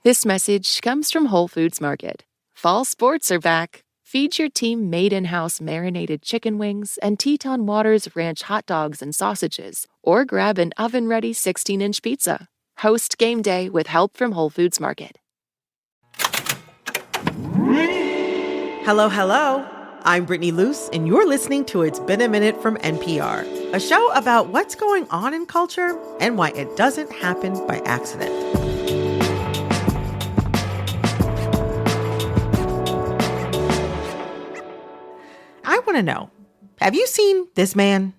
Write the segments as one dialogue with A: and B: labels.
A: This message comes from Whole Foods Market. Fall sports are back. Feed your team made in-house marinated chicken wings and Teton Waters Ranch hot dogs and sausages, or grab an oven-ready 16-inch pizza. Host game day with help from Whole Foods Market.
B: Hello, hello. I'm Brittany Luce, and you're listening to It's Been a Minute from NPR, a show about what's going on in culture and why it doesn't happen by accident. I want to know, have you seen this man?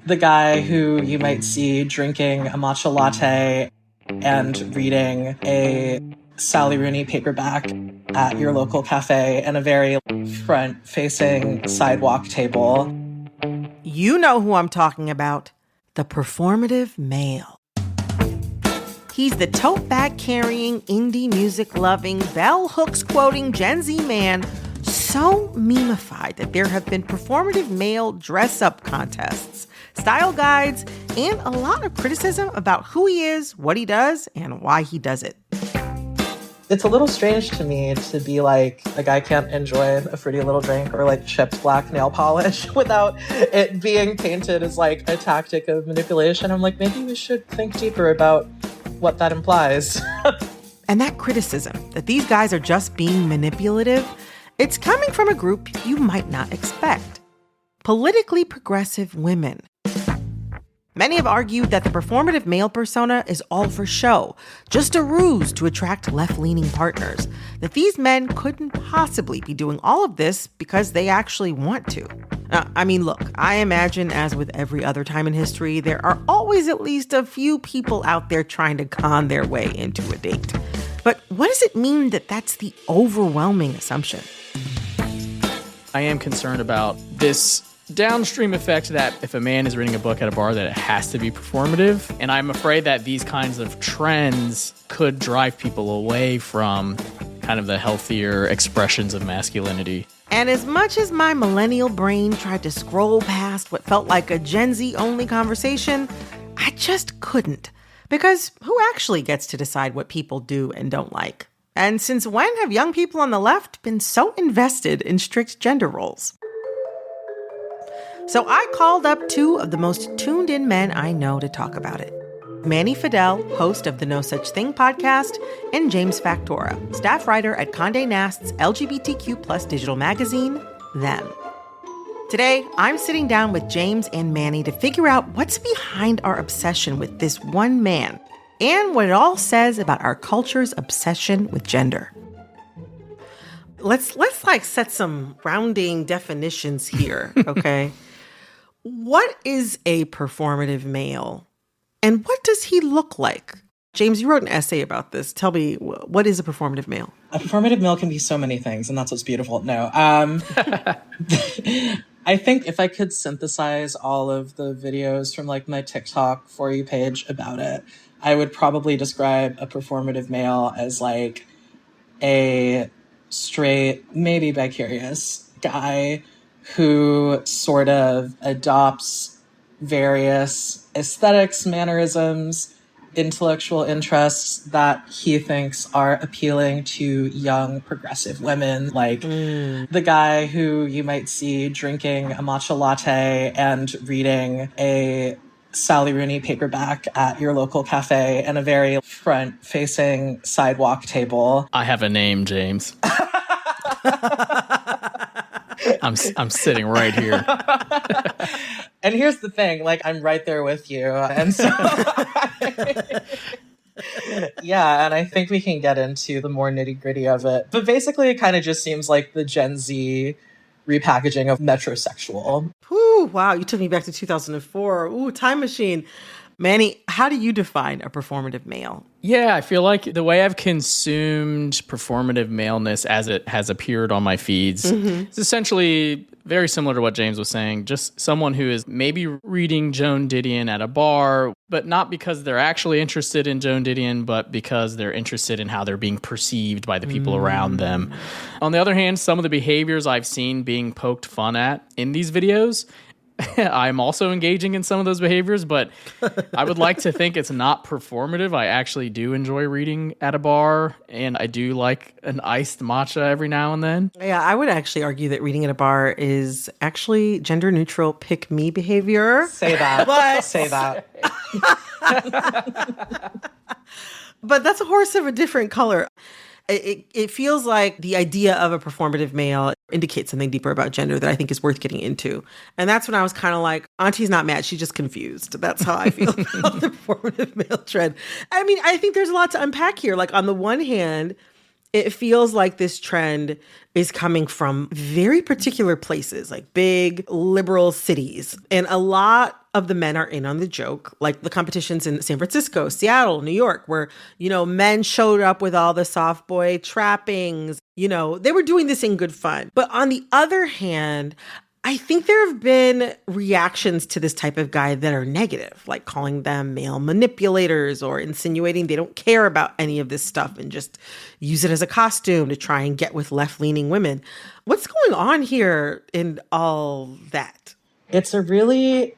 C: The guy who you might see drinking a matcha latte and reading a Sally Rooney paperback at your local cafe and a very front-facing sidewalk table.
B: You know who I'm talking about, the performative male. He's the tote bag-carrying, indie music-loving, bell hooks-quoting Gen Z man so memeified that there have been performative male dress-up contests, style guides, and a lot of criticism about who he is, what he does, and why he does it.
C: It's a little strange to me to be like, a guy can't enjoy a fruity little drink or like chipped black nail polish without it being painted as like a tactic of manipulation. I'm like, maybe we should think deeper about what that implies.
B: And that criticism that these guys are just being manipulative, it's coming from a group you might not expect. Politically progressive women. Many have argued that the performative male persona is all for show, just a ruse to attract left-leaning partners, that these men couldn't possibly be doing all of this because they actually want to. Look, I imagine, as with every other time in history, there are always at least a few people out there trying to con their way into a date. But what does it mean that that's the overwhelming assumption?
D: I am concerned about this downstream effect that if a man is reading a book at a bar, that it has to be performative. And I'm afraid that these kinds of trends could drive people away from kind of the healthier expressions of masculinity.
B: And as much as my millennial brain tried to scroll past what felt like a Gen Z-only conversation, I just couldn't. Because who actually gets to decide what people do and don't like? And since when have young people on the left been so invested in strict gender roles? So I called up two of the most tuned-in men I know to talk about it. Manny Fidel, host of the No Such Thing podcast, and James Factora, staff writer at Condé Nast's LGBTQ+ digital magazine, Them. Today, I'm sitting down with James and Manny to figure out what's behind our obsession with this one man and what it all says about our culture's obsession with gender. Let's set some grounding definitions here, okay? What is a performative male, and what does he look like? James, you wrote an essay about this. Tell me, what is a performative male?
C: A performative male can be so many things, and that's what's beautiful. No. I think if I could synthesize all of the videos from like my TikTok For You page about it, I would probably describe a performative male as like a straight, maybe bi-curious guy who sort of adopts various aesthetics, mannerisms, intellectual interests that he thinks are appealing to young progressive women, like the guy who you might see drinking a matcha latte and reading a Sally Rooney paperback at your local cafe and a very front-facing sidewalk table.
D: I have a name, James. I'm sitting right here.
C: And here's the thing, like, I'm right there with you. And so, yeah, and I think we can get into the more nitty gritty of it. But basically, it kind of just seems like the Gen Z repackaging of metrosexual.
B: Ooh, wow, you took me back to 2004. Ooh, time machine. Manny, how do you define a performative male?
D: Yeah, I feel like the way I've consumed performative maleness as it has appeared on my feeds is essentially very similar to what James was saying. Just someone who is maybe reading Joan Didion at a bar, but not because they're actually interested in Joan Didion, but because they're interested in how they're being perceived by the people around them. On the other hand, some of the behaviors I've seen being poked fun at in these videos I'm also engaging in some of those behaviors, but I would like to think it's not performative. I actually do enjoy reading at a bar, and I do like an iced matcha every now and then.
B: Yeah, I would actually argue that reading at a bar is actually gender neutral pick me behavior.
C: Say that.
B: But
C: Say that.
B: But that's a horse of a different color. It feels like the idea of a performative male indicates something deeper about gender that I think is worth getting into. And that's when I was kind of like, Auntie's not mad, she's just confused. That's how I feel about the performative male trend. I mean, I think there's a lot to unpack here. Like, on the one hand, it feels like this trend is coming from very particular places, like big liberal cities. And a lot of the men are in on the joke, like the competitions in San Francisco, Seattle, New York, where, men showed up with all the soft boy trappings. They were doing this in good fun. But on the other hand, I think there have been reactions to this type of guy that are negative, like calling them male manipulators or insinuating they don't care about any of this stuff and just use it as a costume to try and get with left-leaning women. What's going on here in all that?
C: It's a really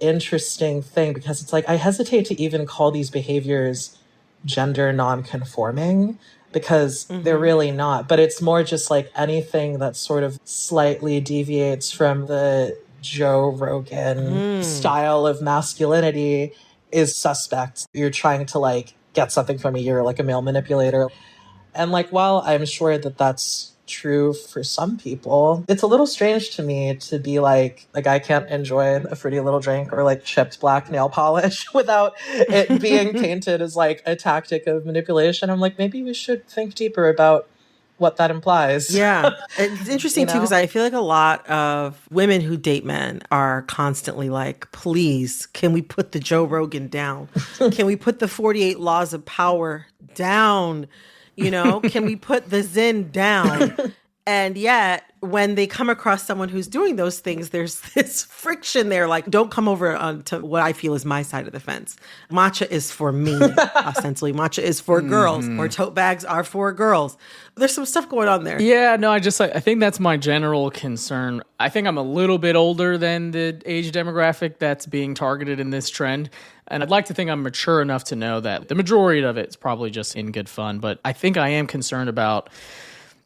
C: interesting thing because it's like, I hesitate to even call these behaviors gender non-conforming because they're really not. But it's more just like anything that sort of slightly deviates from the Joe Rogan style of masculinity is suspect. You're trying to like get something from me. You're like a male manipulator. And like, while I'm sure that that's true for some people, it's a little strange to me to be like a guy can't enjoy a fruity little drink or like chipped black nail polish without it being painted as like a tactic of manipulation. I'm like, maybe we should think deeper about what that implies.
B: Yeah. It's interesting too, because I feel like a lot of women who date men are constantly like, please, can we put the Joe Rogan down? Can we put the 48 laws of power down? Can we put the Zen down? And yet, when they come across someone who's doing those things, there's this friction there. Like, don't come over to what I feel is my side of the fence. Matcha is for me, ostensibly. Matcha is for girls, or tote bags are for girls. There's some stuff going on there.
D: Yeah, no, I think that's my general concern. I think I'm a little bit older than the age demographic that's being targeted in this trend. And I'd like to think I'm mature enough to know that the majority of it's probably just in good fun. But I think I am concerned about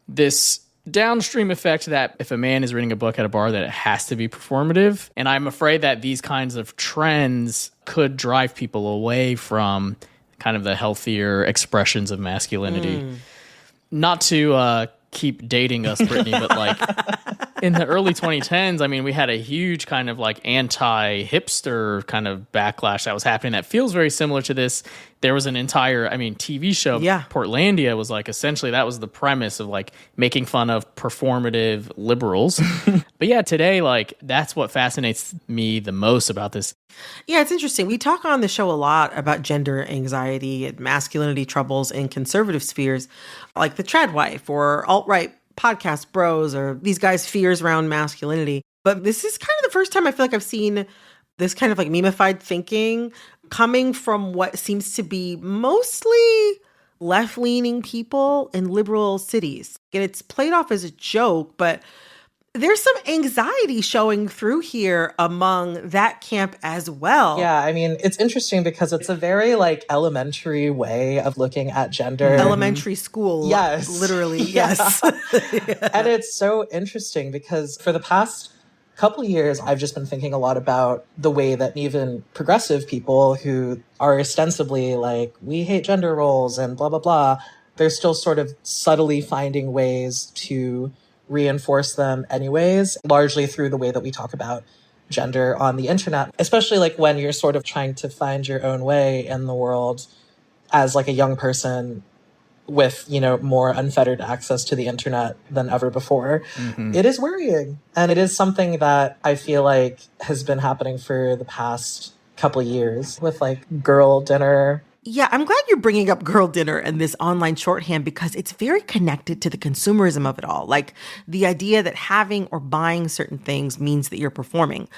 D: this downstream effect that if a man is reading a book at a bar, that it has to be performative. And I'm afraid that these kinds of trends could drive people away from kind of the healthier expressions of masculinity. Not to keep dating us, Brittany, but like in the early 2010s, I mean, we had a huge kind of like anti-hipster kind of backlash that was happening that feels very similar to this. There was an entire, TV show, Portlandia was like, essentially that was the premise of like making fun of performative liberals. But yeah, today, like that's what fascinates me the most about this.
B: Yeah, it's interesting. We talk on the show a lot about gender anxiety and masculinity troubles in conservative spheres, like the trad wife or alt-right podcast bros or these guys' fears around masculinity. But this is kind of the first time I feel like I've seen this kind of like memeified thinking coming from what seems to be mostly left-leaning people in liberal cities. And it's played off as a joke, but there's some anxiety showing through here among that camp as well.
C: Yeah, it's interesting because it's a very like elementary way of looking at gender.
B: Elementary school.
C: Yes.
B: Literally, yes.
C: Yeah. And it's so interesting because for the past couple of years, I've just been thinking a lot about the way that even progressive people who are ostensibly like, we hate gender roles and blah, blah, blah, they're still sort of subtly finding ways to reinforce them anyways, largely through the way that we talk about gender on the internet, especially like when you're sort of trying to find your own way in the world as like a young person with, more unfettered access to the internet than ever before. It is worrying. And it is something that I feel like has been happening for the past couple of years with like girl dinner.
B: Yeah, I'm glad you're bringing up girl dinner and this online shorthand because it's very connected to the consumerism of it all. Like the idea that having or buying certain things means that you're performing.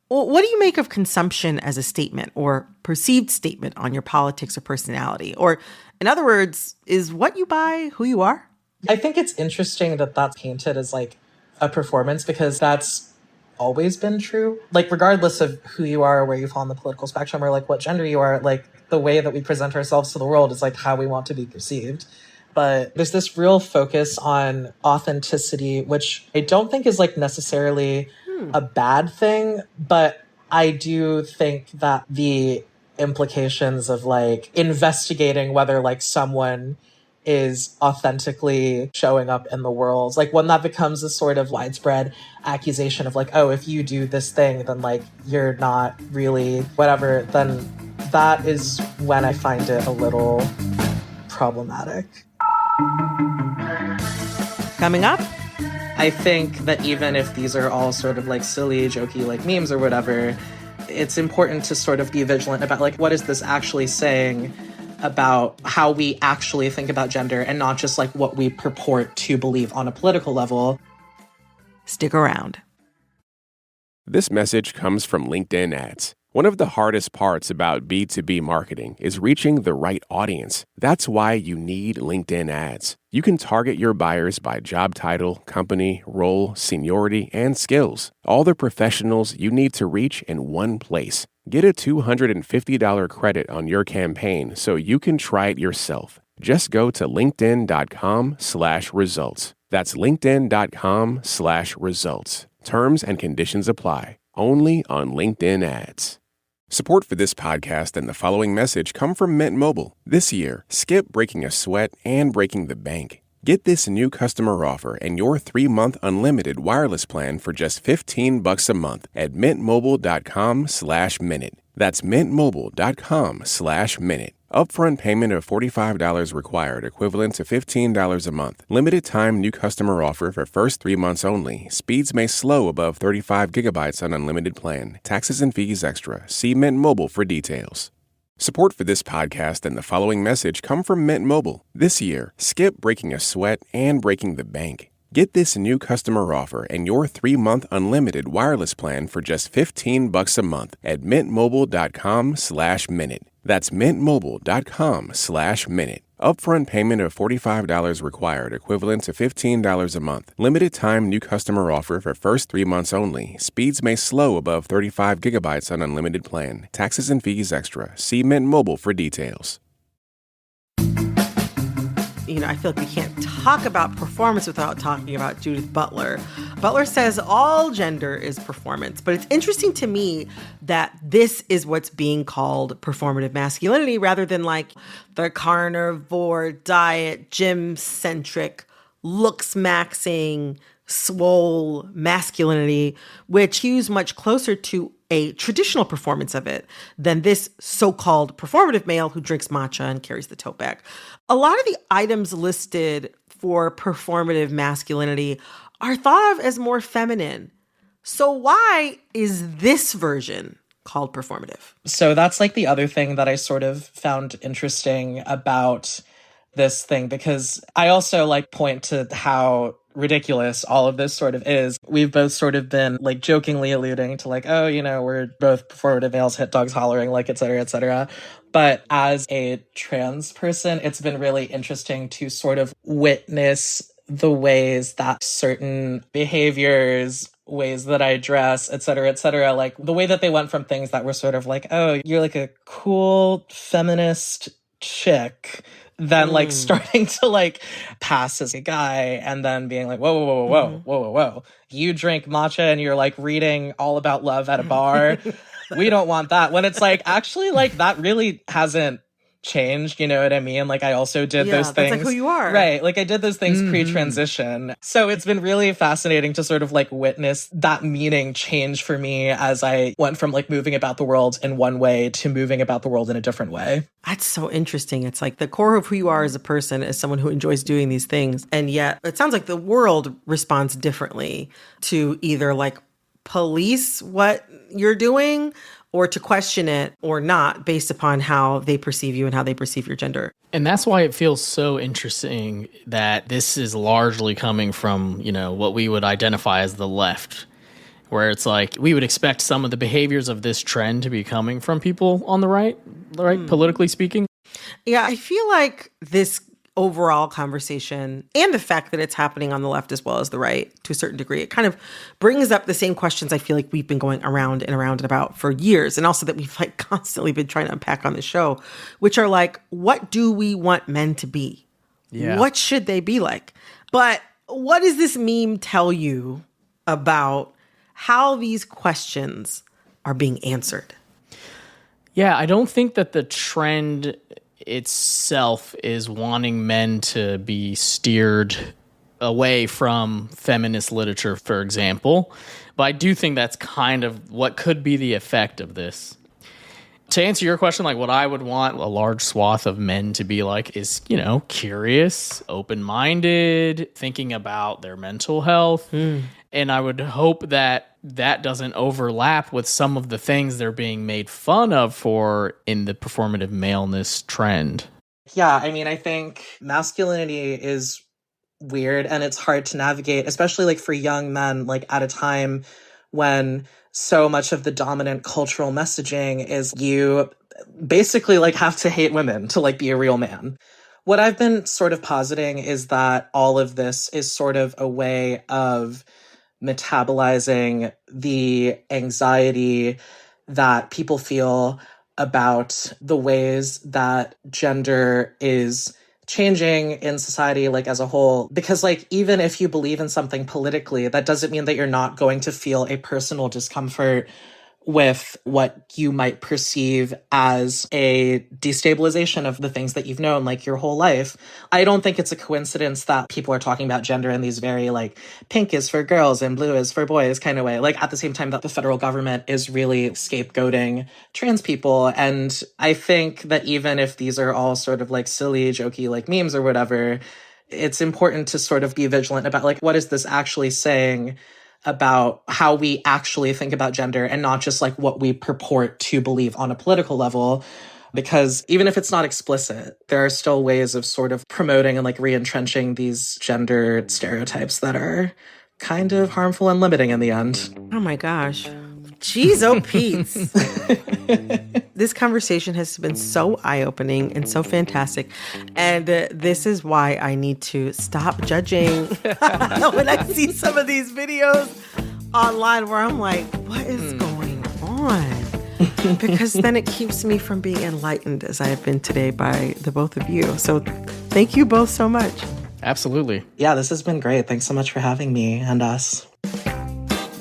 B: What do you make of consumption as a statement or perceived statement on your politics or personality? Or in other words, is what you buy who you are?
C: I think it's interesting that that's painted as like a performance because that's always been true. Like, regardless of who you are, or where you fall on the political spectrum, or like what gender you are, like the way that we present ourselves to the world is like how we want to be perceived. But there's this real focus on authenticity, which I don't think is like necessarily a bad thing, but I do think that the implications of like investigating whether like someone is authentically showing up in the world, like when that becomes a sort of widespread accusation of like, oh, if you do this thing, then like you're not really whatever, then that is when I find it a little problematic.
B: Coming up,
C: I think that even if these are all sort of like silly, jokey, like memes or whatever, it's important to sort of be vigilant about like, what is this actually saying about how we actually think about gender and not just like what we purport to believe on a political level.
B: stick around.
E: This message comes from LinkedIn Ads. One of the hardest parts about B2B marketing is reaching the right audience. That's why you need LinkedIn Ads. You can target your buyers by job title, company, role, seniority, and skills. All the professionals you need to reach in one place. Get a $250 credit on your campaign so you can try it yourself. Just go to linkedin.com/results. That's linkedin.com/results. Terms and conditions apply. Only on LinkedIn Ads. Support for this podcast and the following message come from Mint Mobile. This year, skip breaking a sweat and breaking the bank. Get this new customer offer and your 3-month unlimited wireless plan for just $15 a month at mintmobile.com/minute. That's mintmobile.com/minute. Upfront payment of $45 required, equivalent to $15 a month. Limited time new customer offer for first 3 months only. Speeds may slow above 35 gigabytes on unlimited plan. Taxes and fees extra. See Mint Mobile for details. Support for this podcast and the following message come from Mint Mobile. This year, skip breaking a sweat and breaking the bank. Get this new customer offer and your 3-month unlimited wireless plan for just $15 a month at mintmobile.com/minute. That's mintmobile.com/minute. Upfront payment of $45 required, equivalent to $15 a month. Limited time new customer offer for first 3 months only. Speeds may slow above 35 gigabytes on unlimited plan. Taxes and fees extra. See Mint Mobile for details.
B: I feel like we can't talk about performance without talking about Judith Butler. Butler says all gender is performance, but it's interesting to me that this is what's being called performative masculinity rather than like the carnivore diet, gym-centric, looks-maxing, swole masculinity, which cues much closer to a traditional performance of it than this so-called performative male who drinks matcha and carries the tote bag. A lot of the items listed for performative masculinity are thought of as more feminine. So why is this version called performative?
C: So that's like the other thing that I sort of found interesting about this thing, because I also like point to how ridiculous all of this sort of is. We've both sort of been like jokingly alluding to like, oh, we're both performative males, hit dogs hollering, like, et cetera, et cetera. But as a trans person, it's been really interesting to sort of witness the ways that certain behaviors, ways that I dress, et cetera, like the way that they went from things that were sort of like, oh, you're like a cool feminist chick, then like starting to like pass as a guy and then being like, whoa. You drink matcha and you're like reading all about love at a bar. We don't want that. When it's like, actually, like that really hasn't changed. You know what I mean? Like I also did those things.
B: That's like who you are.
C: Right. Like I did those things pre-transition. So it's been really fascinating to sort of like witness that meaning change for me as I went from like moving about the world in one way to moving about the world in a different way.
B: That's so interesting. It's like the core of who you are as a person is someone who enjoys doing these things. And yet it sounds like the world responds differently to either like police what you're doing or to question it or not based upon how they perceive you and how they perceive your gender.
D: And that's why it feels so interesting that this is largely coming from, what we would identify as the left, where it's like we would expect some of the behaviors of this trend to be coming from people on the right, politically speaking.
B: Yeah, I feel like this overall conversation and the fact that it's happening on the left as well as the right to a certain degree. It kind of brings up the same questions I feel like we've been going around and about for years, and also that we've like constantly been trying to unpack on the show, which are like, what do we want men to be? Yeah. What should they be like? But what does this meme tell you about how these questions are being answered?
D: Yeah, I don't think that the trend itself is wanting men to be steered away from feminist literature, for example. But I do think that's kind of what could be the effect of this. To answer your question, like what I would want a large swath of men to be like is, you know, curious, open-minded, thinking about their mental health. And I would hope that that doesn't overlap with some of the things they're being made fun of for in the performative maleness trend.
C: Yeah, I mean, I think masculinity is weird and it's hard to navigate, especially like for young men, like at a time when so much of the dominant cultural messaging is you basically like have to hate women to like be a real man. What I've been sort of positing is that all of this is sort of a way of metabolizing the anxiety that people feel about the ways that gender is changing in society, like as a whole. Because like, even if you believe in something politically, that doesn't mean that you're not going to feel a personal discomfort with what you might perceive as a destabilization of the things that you've known like your whole life. I don't think it's a coincidence that people are talking about gender in these very like pink is for girls and blue is for boys kind of way. Like at the same time that the federal government is really scapegoating trans people. And I think that even if these are all sort of like silly, jokey like memes or whatever, it's important to sort of be vigilant about like, what is this actually saying about how we actually think about gender and not just like what we purport to believe on a political level. Because even if it's not explicit, there are still ways of sort of promoting and like re-entrenching these gender stereotypes that are kind of harmful and limiting in the end.
B: Oh my gosh. Jeez, oh Pete's. This conversation has been so eye-opening and so fantastic. And this is why I need to stop judging when I see some of these videos online where I'm like, what is going on? Because then it keeps me from being enlightened as I have been today by the both of you. So thank you both so much.
D: Absolutely.
C: Yeah, this has been great. Thanks so much for having me and us.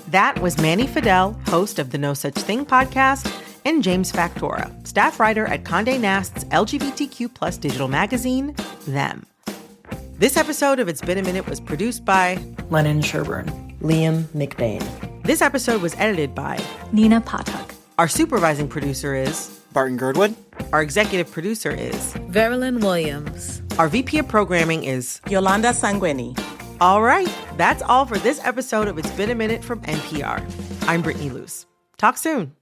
B: That was Manny Fidel, host of the No Such Thing podcast, and James Factora, staff writer at Condé Nast's LGBTQ+ digital magazine, Them. This episode of It's Been a Minute was produced by
C: Lennon Sherburne, Liam McBain.
B: This episode was edited by
F: Nina Patak.
B: Our supervising producer is
G: Barton Girdwood.
B: Our executive producer is
H: Verilyn Williams.
B: Our VP of programming is
H: Yolanda Sanguini.
B: All right, that's all for this episode of It's Been a Minute from NPR. I'm Brittany Luce. Talk soon.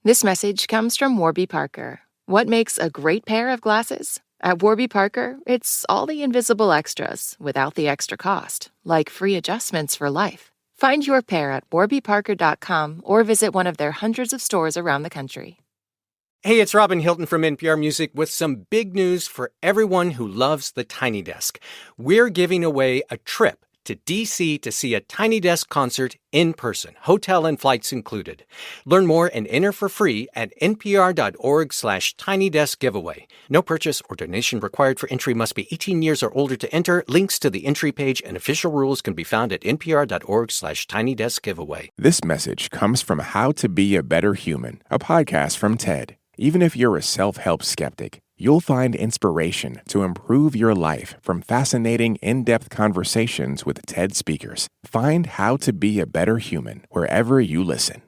A: This message comes from Warby Parker. What makes a great pair of glasses? At Warby Parker, it's all the invisible extras without the extra cost, like free adjustments for life. Find your pair at warbyparker.com or visit one of their hundreds of stores around the country.
G: Hey, it's Robin Hilton from NPR Music with some big news for everyone who loves the Tiny Desk. We're giving away a trip to D.C. to see a Tiny Desk concert in person, hotel and flights included. Learn more and enter for free at npr.org/tinydeskgiveaway. No purchase or donation required for entry. Must be 18 years or older to enter. Links to the entry page and official rules can be found at npr.org/tinydeskgiveaway.
E: This message comes from How to Be a Better Human, a podcast from TED. Even if you're a self-help skeptic, you'll find inspiration to improve your life from fascinating, in-depth conversations with TED speakers. Find How to Be a Better Human wherever you listen.